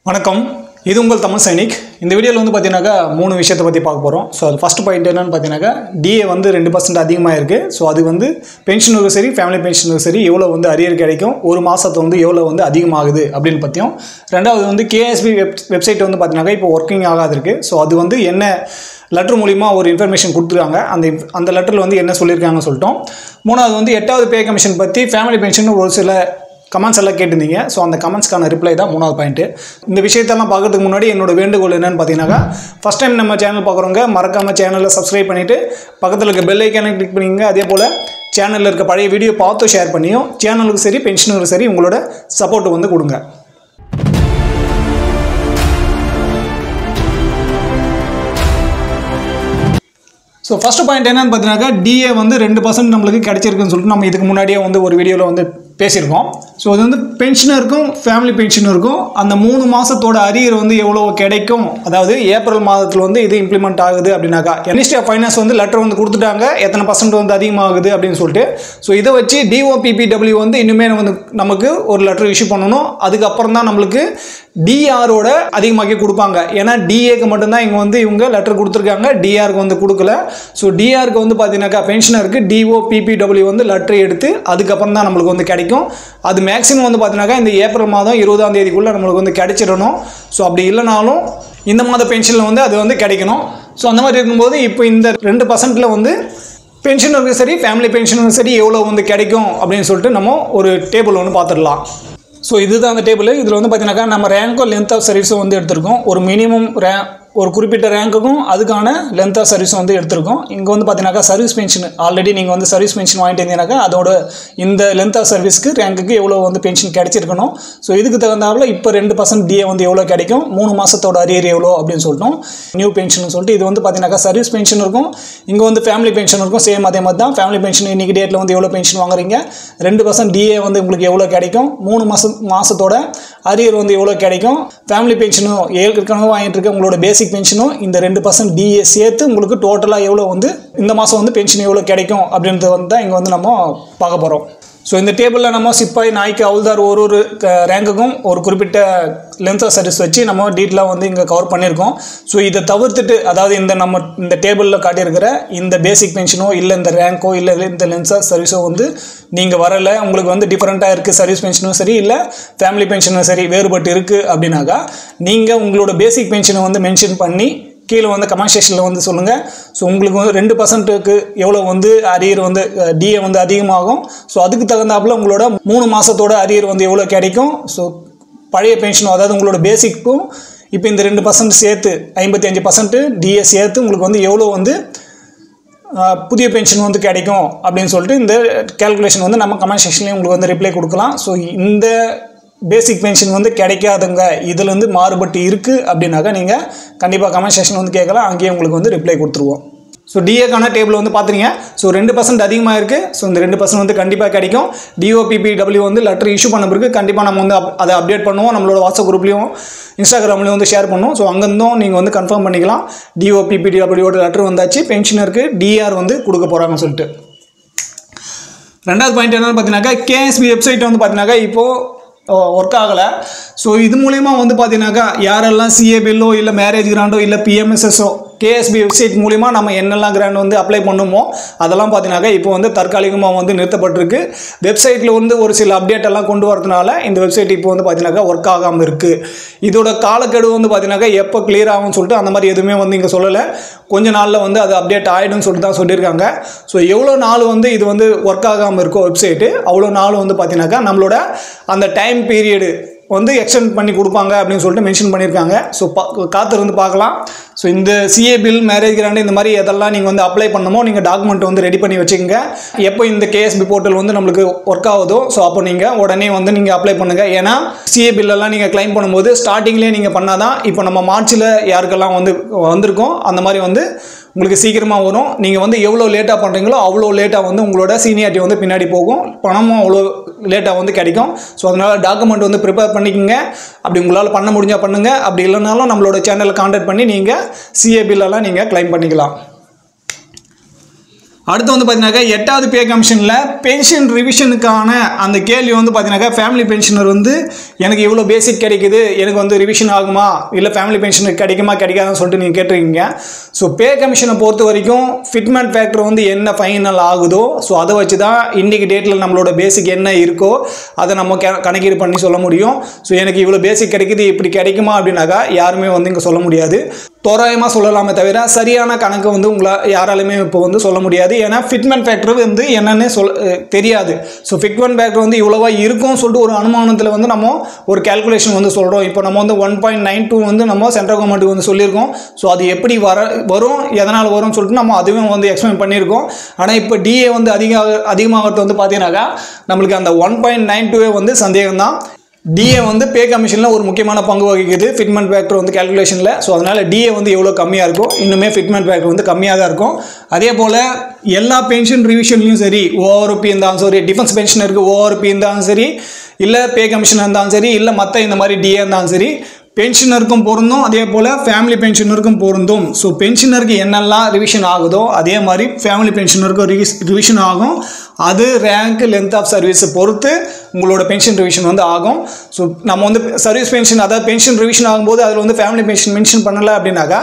வணக்கம். இது உங்கள் தமிழ் சைனிக். இந்த வீடியோவில் வந்து பார்த்தீங்கன்னாக்கா 3 விஷயத்தை பற்றி பார்க்க போகிறோம். ஸோ அது ஃபஸ்ட் பாயிண்ட் என்னென்னு பார்த்தீங்கன்னாக்கா டிஏ வந்து 2% அதிகமாக இருக்குது. ஸோ அது வந்து பென்ஷனுக்கும் சரி ஃபேமிலி பென்ஷனுக்கும் சரி எவ்வளோ வந்து அரியர் கிடைக்கும், ஒரு மாதத்தை வந்து எவ்வளோ வந்து அதிகமாகுது அப்படின்னு பற்றியும். ரெண்டாவது வந்து கேஎஸ்பி வெப்சைட் வந்து பார்த்தீங்கன்னாக்கா இப்போ ஒர்க்கிங் ஆகாது இருக்குது. ஸோ அது வந்து என்ன லெட்டர் மூலிமா ஒரு இன்ஃபர்மேஷன் கொடுத்துருக்காங்க, அந்த லெட்டரில் வந்து என்ன சொல்லியிருக்காங்கன்னு சொல்லிட்டோம். மூணாவது வந்து 8வது பே கமிஷன் பற்றி ஃபேமிலி பென்ஷன் ஒரு சில கமெண்ட்ஸ் எல்லாம் கேட்டிருந்தீங்க. ஸோ அந்த கமெண்ட்ஸ்க்கான ரிப்ளை தான் 3வது பாயிண்ட்டு. இந்த விஷயத்தெல்லாம் பார்க்கறதுக்கு முன்னாடி என்னோட வேண்டுகோள் என்னென்னு பார்த்தீங்கன்னாக்கா, ஃபஸ்ட் டைம் நம்ம சேனல் பார்க்குறவங்க மறக்காமல் சேனலை சப்ஸ்கிரைப் பண்ணிவிட்டு பக்கத்தில் இருக்க பெல் ஐக்கானை கிளிக் பண்ணிங்க. அதே போல் சேனலில் இருக்க பழைய வீடியோ பார்த்து ஷேர் பண்ணியும் சேனலுக்கு சரி பென்ஷனுக்கு சரி உங்களோட சப்போர்ட் வந்து கொடுங்க. ஸோ ஃபஸ்ட்டு பாயிண்ட் என்னென்னு பார்த்தீங்கன்னாக்கா, டிஏ வந்து 2% நம்மளுக்கு கிடைச்சிருக்குன்னு சொல்லிட்டு நம்ம இதுக்கு முன்னாடியே வந்து ஒரு வீடியோவில் வந்து பேசியிருக்கோம். ஸோ அது வந்து பென்ஷனருக்கும் ஃபேமிலி பென்ஷனருக்கும் அந்த 3 மாதத்தோட அரியர் வந்து எவ்வளோ கிடைக்கும், அதாவது ஏப்ரல் மாதத்தில் வந்து இது இம்ப்ளிமெண்ட் ஆகுது அப்படின்னாக்கா மினிஸ்ட்ரி ஆஃப் ஃபைனான்ஸ் வந்து லெட்டர் வந்து கொடுத்துட்டாங்க எத்தனை % வந்து அதிகமாகுது அப்படின்னு சொல்லிட்டு. ஸோ இதை வச்சு டிஓபிபிடபிள்யூ வந்து இன்னுமே வந்து நமக்கு ஒரு லெட்டர் இஷ்யூ பண்ணணும். அதுக்கப்புறம் தான் நம்மளுக்கு டிஆரோட அதிகமாக்கி கொடுப்பாங்க. ஏன்னா டிஏக்கு மட்டும்தான் இங்கே வந்து இவங்க லெட்டர் கொடுத்துருக்காங்க, டிஆருக்கு வந்து கொடுக்கல. ஸோ டிஆருக்கு வந்து பார்த்தீங்கன்னாக்கா பென்ஷனருக்கு டிஓபிபிடபிள்யூ வந்து லெட்டர் எடுத்து அதுக்கப்புறம் தான் நம்மளுக்கு வந்து கிடைக்கும். அது மேக்ஸிமம் வந்து பார்த்தீங்கன்னாக்கா இந்த ஏப்ரல் மாதம் 20ஆம் தேதிக்குள்ளே நம்மளுக்கு வந்து கிடைச்சிடணும். ஸோ அப்படி இல்லைனாலும் இந்த மாத பென்ஷனில் வந்து அது வந்து கிடைக்கணும். ஸோ அந்த மாதிரி இருக்கும்போது இப்போ இந்த 2%ல் வந்து பென்ஷனருக்கு சரி ஃபேமிலி பென்ஷனுக்கு சரி எவ்வளோ வந்து கிடைக்கும் அப்படின்னு சொல்லிட்டு நம்ம ஒரு டேபிள் ஒன்று பார்த்துடலாம். ஸோ இதுதான் அந்த டேபிள். இதில் வந்து பார்த்தீங்கன்னாக்கா நம்ம ரேங்கோ லென்த் ஆஃப் சர்வீஸும் வந்து எடுத்திருக்கோம். ஒரு மினிமம் ஒரு குறிப்பிட்ட ரேங்குக்கும் அதுக்கான லென்த் ஆஃப் சர்வீஸ் வந்து எடுத்திருக்கோம். இங்கே வந்து பார்த்தீங்கன்னாக்கா சர்வீஸ் பென்ஷன் ஆல்ரெடி நீங்கள் வந்து சர்வீஸ் பென்ஷன் வாங்கிட்டு இருந்தீங்கன்னாக்கா அதோட இந்த லென்த் ஆஃப் சர்வீஸ்க்கு ரேங்குக்கு எவ்வளோ வந்து பென்ஷன் கிடைச்சிருக்கணும். ஸோ இதுக்கு தகுந்தாப்புல இப்போ 2% டிஏ வந்து எவ்வளோ கிடைக்கும், 3 மாதத்தோட அரியர் எவ்வளோ அப்படின்னு சொல்லிட்டோம். நியூ பென்ஷன் சொல்லிட்டு இது வந்து பார்த்தீங்கன்னாக்கா சர்வீஸ் பென்ஷன் இருக்கும், இங்கே வந்து ஃபேமிலி பென்ஷன் இருக்கும். சேம் அதே மாதிரி தான் ஃபேமிலி பென்ஷன் இன்றைக்கி டேட்டில் வந்து எவ்வளோ பென்ஷன் வாங்குறீங்க, 2% டிஏ வந்து உங்களுக்கு எவ்வளோ கிடைக்கும், 3 மாதத்தோட அரியர் வந்து எவ்வளோ கிடைக்கும், ஃபேமிலி பென்ஷனும் ஏற்கனவே வாங்கிட்டு இருக்க உங்களோட பேசிக் பென்ஷனும் இந்த 2% டிஏ சேர்த்து உங்களுக்கு டோட்டலாக எவ்வளோ வந்து இந்த மாதம் வந்து பென்ஷன் எவ்வளோ கிடைக்கும் அப்படின்றது வந்து தான் இங்கே வந்து நம்ம பார்க்க போகிறோம். ஸோ இந்த டேபிளில் நம்ம சிப்பாய் நாய்க்கு அவுல்தார் ஒரு ரேங்குக்கும் ஒரு குறிப்பிட்ட லென்த் ஆஃப் சர்வீஸ் வச்சு நம்ம டீட்டெயிலாக வந்து இங்கே கவர் பண்ணியிருக்கோம். ஸோ இதை தவிர்த்துட்டு அதாவது இந்த டேபிளில் காட்டியிருக்கிற இந்த பேசிக் பென்ஷனோ இல்லை இந்த ரேங்கோ இல்லை இந்த லென்த் ஆஃப் சர்வீஸோ வந்து நீங்கள் வரலை, உங்களுக்கு வந்து டிஃப்ரெண்ட்டாக இருக்குது, சர்வீஸ் பென்ஷனும் சரி இல்லை ஃபேமிலி பென்ஷனும் சரி வேறுபட்டு இருக்குது அப்படின்னாக்கா நீங்கள் உங்களோட பேசிக் பென்ஷனை வந்து மென்ஷன் பண்ணி கீழே வந்து கமெண்ட் செக்ஷனில் வந்து சொல்லுங்கள். ஸோ உங்களுக்கு வந்து 2%க்கு எவ்வளோ வந்து அரியர் வந்து டிஏ வந்து அதிகமாகும். ஸோ அதுக்கு தகுந்தாப்புல உங்களோட 3 மாதத்தோட அரியர் வந்து எவ்வளோ கிடைக்கும். ஸோ பழைய பென்ஷனும் அதாவது உங்களோட பேசிக்கும் இப்போ இந்த 2% சேர்த்து 55% டிஏ சேர்த்து உங்களுக்கு வந்து எவ்வளோ வந்து புதிய பென்ஷன் வந்து கிடைக்கும் அப்படின்னு சொல்லிட்டு இந்த கேல்குலேஷன் வந்து நம்ம கமெண்ட் செக்ஷன்லேயும் உங்களுக்கு வந்து ரிப்ளை கொடுக்கலாம். ஸோ இந்த பேசிக் பென்ஷன் வந்து கிடைக்காதுங்க, இதுலேருந்து மாறுபட்டு இருக்குது அப்படின்னாக்கா நீங்கள் கண்டிப்பாக கமெண்ட் செக்ஷன் வந்து கேட்கலாம், அங்கேயே உங்களுக்கு வந்து ரிப்ளை கொடுத்துருவோம். ஸோ டிஏக்கான டேபிள் வந்து பார்த்துறீங்க. ஸோ 2% அதிகமாக இருக்குது. ஸோ இந்த 2% வந்து கண்டிப்பாக கிடைக்கும். டிஓபிபிடபிள்யூ வந்து லெட்டர் இஷ்யூ பண்ண பிறகு கண்டிப்பாக நம்ம வந்து அதை அப்டேட் பண்ணுவோம், நம்மளோட வாட்ஸ்அப் குரூப்லேயும் இன்ஸ்டாகிராம்லேயும் வந்து ஷேர் பண்ணுவோம். ஸோ அங்கேருந்தும் நீங்கள் வந்து கன்ஃபார்ம் பண்ணிக்கலாம் டிஓபிபிடபிள்யூட லெட்டர் வந்தாச்சு, பென்ஷனருக்கு டிஆர் வந்து கொடுக்க போகிறாங்கன்னு சொல்லிட்டு. ரெண்டாவது பாயிண்ட் என்னென்னு பார்த்தீங்கன்னாக்கா கேஎஸ்பி வெப்சைட் வந்து பார்த்தீங்கன்னாக்கா இப்போது ஒர்க் ஆகலை. ஸோ இது மூலிமா வந்து பார்த்தீங்கன்னாக்கா யாரெல்லாம் சிஏ பில்லோ இல்லை மேரேஜ் கிராண்டோ இல்லை பிஎம்எஸ்எஸ்ஓ கேஎஸ்பி வெப்சைட் மூலிமா நம்ம என்னெல்லாம் கிராண்ட் வந்து அப்ளை பண்ணுமோ அதெல்லாம் பார்த்தீங்கன்னாக்கா இப்போ வந்து தற்காலிகமாக வந்து நிறுத்தப்பட்டிருக்கு. வெப்சைட்டில் வந்து ஒரு சில அப்டேட் எல்லாம் கொண்டு வரதுனால இந்த வெப்சைட் இப்போ வந்து பார்த்தீங்கன்னாக்கா ஒர்க் ஆகாமல் இருக்குது. இதோட காலக்கெடு வந்து பார்த்தீங்கன்னாக்கா எப்போ கிளியர் ஆகும்னு சொல்லிட்டு அந்த மாதிரி எதுவுமே வந்து இங்கே சொல்லலை. கொஞ்ச நாளில் வந்து அது அப்டேட் ஆகிடும்னு சொல்லிட்டு தான் சொல்லியிருக்காங்க. ஸோ எவ்வளோ நாள் வந்து இது வந்து ஒர்க் ஆகாமல் இருக்கோ வெப்சைட்டு அவ்வளோ நாள் வந்து பார்த்தீங்கன்னாக்கா நம்மளோட அந்த டைம் பீரியடு வந்து எக்ஸ்டெண்ட் பண்ணி கொடுப்பாங்க அப்படின்னு சொல்லிட்டு மென்ஷன் பண்ணியிருக்காங்க. ஸோ காத்திருந்து பார்க்கலாம். ஸோ இந்த சிஏ பில் மேரேஜ் கிராண்ட் இந்த மாதிரி எதெல்லாம் நீங்கள் வந்து அப்ளை பண்ணமோ நீங்கள் டாக்குமெண்ட் வந்து ரெடி பண்ணி வச்சுக்கோங்க. எப்போ இந்த கேஎஸ்பி போர்ட்டல் வந்து நம்மளுக்கு ஒர்க் ஆகுதோ ஸோ அப்போ நீங்கள் உடனே வந்து நீங்கள் அப்ளை பண்ணுங்கள். ஏன்னா சிஏ பில்லெல்லாம் நீங்கள் கிளைம் பண்ணும்போது ஸ்டார்டிங்லேயே நீங்கள் பண்ணால் தான் இப்போ நம்ம மார்ச்சில் யாருக்கெல்லாம் வந்து வந்திருக்கோம் அந்த மாதிரி வந்து உங்களுக்கு சீக்கிரமாக வரும். நீங்கள் வந்து எவ்வளோ லேட்டாக பண்ணுறீங்களோ அவ்வளோ லேட்டாக வந்து உங்களோட சீனியாரிட்டி வந்து பின்னாடி போகும், பணமும் அவ்வளோ லேட்டாக வந்து கிடைக்கும். ஸோ அதனால் டாக்குமெண்ட் வந்து ப்ரிப்பேர் பண்ணிக்கோங்க. அப்படி உங்களால் பண்ண முடிஞ்சால் பண்ணுங்கள், அப்படி இல்லைனாலும் நம்மளோட சேனலை கான்டாக்ட் பண்ணி நீங்கள் சிஏ பில்லெல்லாம் நீங்கள் கிளைம் பண்ணிக்கலாம். அடுத்து வந்து பார்த்தீங்கன்னாக்கா 8வது பே கமிஷனில் பென்ஷன் ரிவிஷனுக்கான அந்த கேள்வி வந்து பார்த்தீங்கன்னாக்கா ஃபேமிலி பென்ஷனர் வந்து எனக்கு இவ்வளோ பேசிக் கிடைக்குது, எனக்கு வந்து ரிவிஷன் ஆகுமா இல்லை ஃபேமிலி பென்ஷன் கிடைக்குமா கிடைக்காதுன்னு சொல்லிட்டு நீங்கள் கேட்டிருக்கீங்க. ஸோ பே கமிஷனை பொறுத்த வரைக்கும் ஃபிட்மெண்ட் ஃபேக்டர் வந்து என்ன ஃபைனல் ஆகுதோ ஸோ அதை வச்சு தான் இன்றைக்கி டேட்டில் நம்மளோட பேசிக் என்ன இருக்கோ அதை நம்ம கணக்கீடு பண்ணி சொல்ல முடியும். ஸோ எனக்கு இவ்வளோ பேசிக் கிடைக்குது இப்படி கிடைக்குமா அப்படின்னாக்கா யாருமே வந்து இங்கே சொல்ல முடியாது. தோராயமாக சொல்லலாமே தவிர சரியான கணக்கு வந்து உங்களை யாராலுமே இப்போ வந்து சொல்ல முடியாது. ஏன்னா ஃபிட்மெண்ட் ஃபேக்டர் வந்து என்னென்னு தெரியாது. ஸோ ஃபிட்மெண்ட் ஃபேக்டர் வந்து இவ்வளோவா இருக்கும்னு சொல்லிட்டு ஒரு அனுமானத்தில் வந்து நம்ம ஒரு கேல்குலேஷன் வந்து சொல்கிறோம். இப்போ நம்ம வந்து 1.92 வந்து நம்ம சென்ட்ரல் கவர்மெண்ட்டுக்கு வந்து சொல்லியிருக்கோம். ஸோ அது எப்படி வரும் எதனால் வரும்னு சொல்லிட்டு நம்ம அதுவும் வந்து எக்ஸ்பிளைன் பண்ணியிருக்கோம். ஆனால் இப்போ டிஏ வந்து அதிகமாகிறது வந்து பார்த்தீங்கன்னாக்கா நம்மளுக்கு அந்த 1.92 வந்து சந்தேகம் தான். டிஏ வந்து பே கமிஷனில் ஒரு முக்கியமான பங்கு வகிக்குது ஃபிட்மெண்ட் ஃபேக்டர் வந்து கேல்குலேஷனில். ஸோ அதனால் டிஏ வந்து எவ்வளோ கம்மியாக இருக்கும், இன்னுமே ஃபிட்மெண்ட் ஃபேக்டர் வந்து கம்மியாக தான் இருக்கும். அதே போல் எல்லா பென்ஷன் ரிவிஷன்லையும் சரி, ஓஆர்பி இருந்தாலும் சரி, டிஃபென்ஸ் பென்ஷன் இருக்குது ஓஆர்பி இருந்தாலும் சரி, இல்லை பே கமிஷன் இருந்தாலும் சரி, இல்லை மற்ற இந்த மாதிரி டிஏ இருந்தாலும் சரி, பென்ஷனருக்கும் பொருந்தும், அதே போல் ஃபேமிலி பென்ஷனருக்கும் பொருந்தும். ஸோ பென்ஷனருக்கு என்னெல்லாம் ரிவிஷன் ஆகுதோ அதே மாதிரி ஃபேமிலி பென்ஷனருக்கும் ரிவிஷன் ஆகும். அது ரேங்க் லென்த் ஆஃப் சர்வீஸை பொறுத்து உங்களோட பென்ஷன் ரிவிஷன் வந்து ஆகும். ஸோ நம்ம வந்து சர்வீஸ் பென்ஷன் அதாவது பென்ஷன் ரிவிஷன் ஆகும்போது அதில் வந்து ஃபேமிலி பென்ஷன் மென்ஷன் பண்ணலை அப்படின்னாக்கா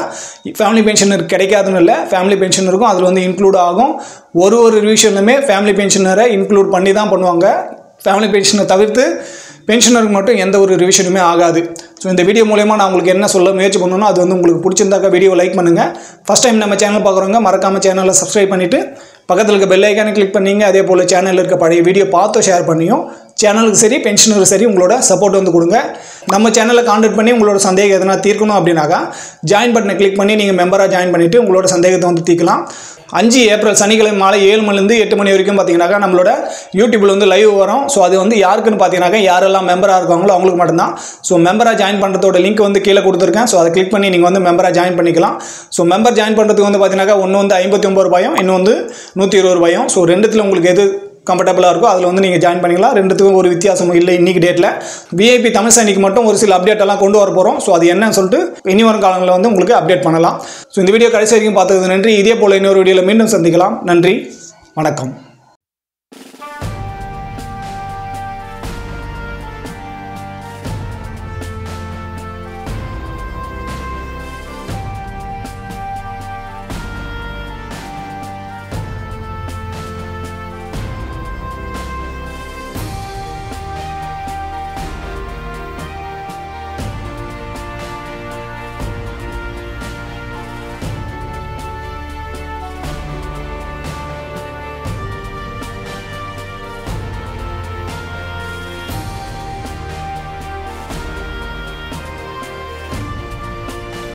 ஃபேமிலி பென்ஷனருக்கு கிடைக்காதுன்னு இல்லை, ஃபேமிலி பென்ஷனருக்கும் அதில் வந்து இன்க்ளூட் ஆகும். ஒரு ரிவிஷன்லுமே ஃபேமிலி பென்ஷனரை இன்க்ளூட் பண்ணி தான் பண்ணுவாங்க. ஃபேமிலி பென்ஷனை தவிர்த்து பென்ஷனருக்கு மட்டும் எந்த ஒரு ரிவிஷனுமே ஆகாது. ஸோ இந்த வீடியோ மூலமா நான் உங்களுக்கு என்ன சொல்ல முயற்சி பண்ணணும் அது வந்து உங்களுக்கு பிடிச்சிருந்தாக்கா வீடியோ லைக் பண்ணுங்கள். ஃபஸ்ட் டைம் நம்ம சேனல் பார்க்குறவங்க மறக்காமல் சேனலை சப்ஸ்கிரைப் பண்ணிவிட்டு பக்கத்தில் இருக்க பெல் ஐக்கானை கிளிக் பண்ணிங்க. அதே போல் சேனலில் இருக்க பழைய வீடியோ பார்த்து ஷேர் பண்ணியும் சேனலுக்கு சரி பென்ஷனருக்கு சரி உங்களோட சப்போர்ட் வந்து கொடுங்க. நம்ம சேனலில் கான்டாக்ட் பண்ணி உங்களோட சந்தேகம் எதனா தீர்க்கணும் அப்படின்னாக்கா ஜாயின் பட்டனை கிளிக் பண்ணி நீங்கள் மெம்பராக ஜாயின் பண்ணிவிட்டு உங்களோட சந்தேகத்தை வந்து தீர்க்கலாம். 5 ஏப்ரல் சனிக்கிழமை மாலை 7 மணிலேருந்து 8 மணி வரைக்கும் பார்த்தீங்கன்னாக்கா நம்மளோட யூடியூப்பில் வந்து லைவ் வரும். ஸோ அது வந்து யாருக்குன்னு பார்த்தீங்கன்னாக்கா யாரெல்லாம் மெம்பராக இருக்காங்களோ அவங்களுக்கு மட்டும்தான். ஸோ மெம்பராக ஜாயின் பண்ணுறதோட லிங்க் வந்து கீழே கொடுத்துருக்கேன். ஸோ அதை கிளிக் பண்ணி நீங்கள் வந்து மெம்பராக ஜாயின் பண்ணிக்கலாம். ஸோ மெம்பர் ஜாயின் பண்ணுறதுக்கு வந்து பார்த்தீங்கன்னாக்கா ஒன்று வந்து 59 ரூபாயும், இன்னும் வந்து 120 ரூபாயும். ஸோ ரெண்டுத்தில் உங்களுக்கு எது கம்ஃபர்டபுளாக இருக்கும் அதில் வந்து நீங்கள் ஜாயின் பண்ணிக்கலாம். ரெண்டுத்துக்கும் ஒரு வித்தியாசமும் இல்லை. இன்றைக்கி டேட்டில் விஐபி தமிழ் சைனிக்கு மட்டும் ஒரு சில அப்டேட் எல்லாம் கொண்டு வர போகிறோம். ஸோ அது என்னன்னு சொல்லிட்டு இனி வரும் காலங்களில் வந்து உங்களுக்கு அப்டேட் பண்ணலாம். ஸோ இந்த வீடியோ கடைசி வரைக்கும் பார்த்தது நன்றி. இதே போல் இன்னொரு வீடியோவில் மீண்டும் சந்திக்கலாம். நன்றி, வணக்கம்.